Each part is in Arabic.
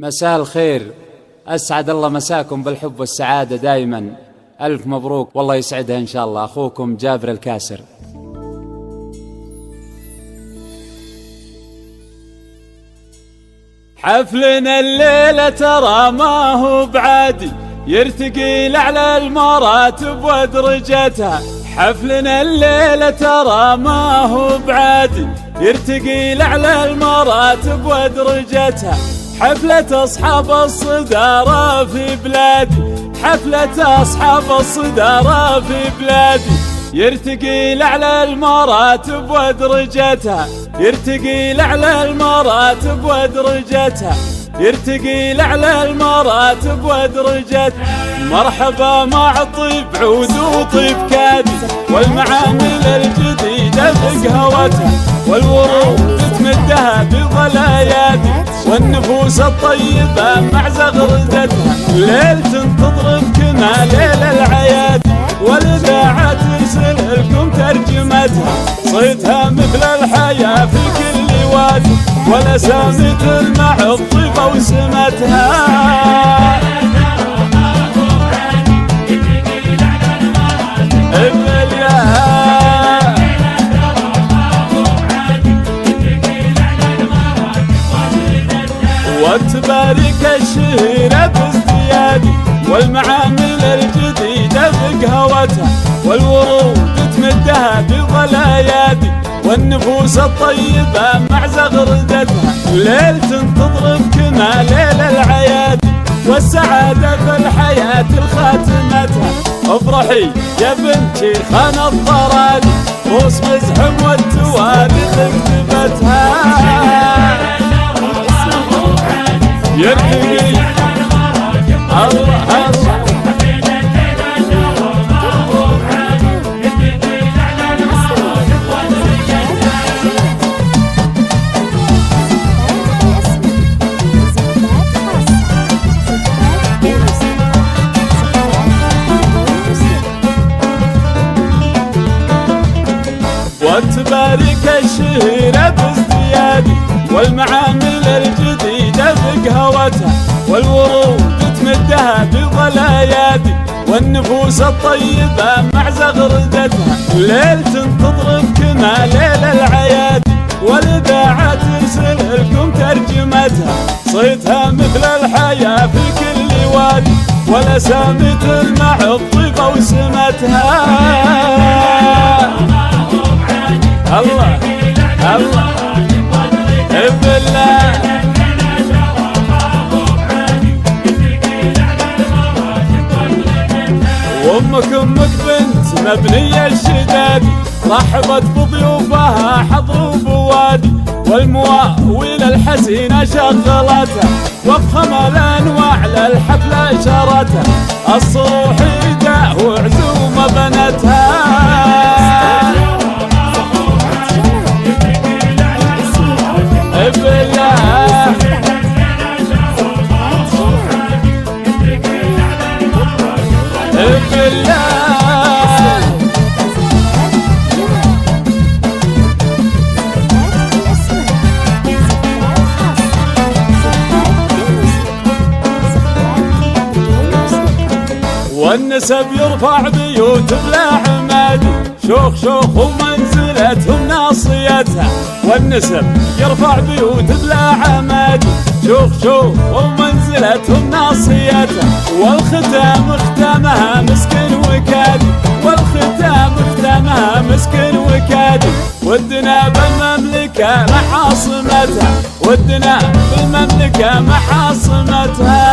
مساء الخير، أسعد الله مساكم بالحب والسعادة دائما. ألف مبروك والله يسعدها إن شاء الله. أخوكم جابر الكاسر. حفلنا الليلة ترى ما هو بعادي، يرتقي لأعلى المراتب ودرجتها. حفلنا الليلة ترى ما هو بعادي، يرتقي لأعلى المراتب ودرجتها. حفلة أصحاب الصدارة في بلادي، حفلة أصحاب الصدارة في بلادي، يرتقي لأعلى المراتب ودرجتها. يرتقي لأعلى المراتب ودرجتها، يرتقي لأعلى المراتب ودرجتها. مرحبا مع طيب عود وطيب كادي، والمعامل الجديدة بقهوتها، والورود تمدها بظل ايادي، والنفوس الطيبة مع زغردتها. ليلة تضرب كما ليل العيادي، والإذاعة ترسل لكم ترجمتها. صيتها مثل الحياة في كل وادي، والأسامي تلمع الطيبة وسمتها. وتبارك الشهيرة بازديادي، والمعامل الجديدة بقهوتها، والورود تمدها بظل ايادي، والنفوس الطيبة مع زغردتها. ليلة تضرب كما ليل العيادي، والسعادة في الحياة الخاتمتها. افرحي يا بنتي خان الضرادي، روس مزحم والتواريخ اكتبتها. يرتقي الله الله وتبارك الشهيرة بازديادي، والمعامل الجديدة بقهوتها، والورود تمدها بظل ايادي، والنفوس الطيبة مع زغردتها. ليلة تضرب كما ليل العيادي، والإذاعة ترسل لكم ترجمتها. صيتها مثل الحياة في كل وادي، والأسامي تلمع الطيبة وسمتها. الله الله بالله. وامك بنت مبنية الشدادي، رحبت بضيوفها حضر بوادي، والمواويل الحزينة شغلتها، وفخم الانواع للحفلة شرتها. الصروح عيدة وعزومة بنتها. والنسب يرفع بيوت بلا عمادي، شوخ شوخ ومنزلتهم ناصيتها. والنسب يرفع بيوت بلا عمادي، شوخ شوخ ومنزلتهم ناصيتها. والختام ختامها مسكن وكادي، والختام ختامها مسكن وكادي. ودنا بالمملكة مع عاصمتها، ودنا بالمملكة مع عاصمتها.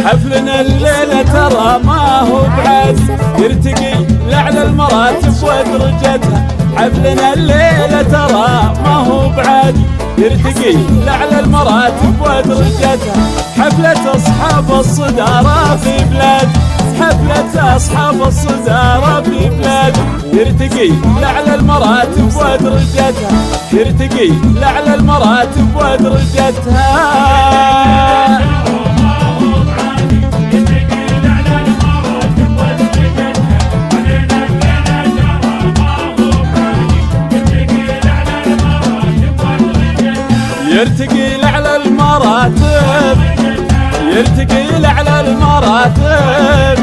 حفلنا الليلة ترى ما هو بعاد، يرتقي لأعلى المراتب ودرجتها. حفلنا الليلة ترى ما هو بعاد، يرتقي لأعلى المراتب ودرجتها. حفلة أصحاب الصدارة في بلادي، حفلة أصحاب الصدارة في بلادي، يرتقي لأعلى المراتب ودرجتها. يرتقي لأعلى المراتب ودرجتها. يرتقي على المراتب، يرتقي على المراتب،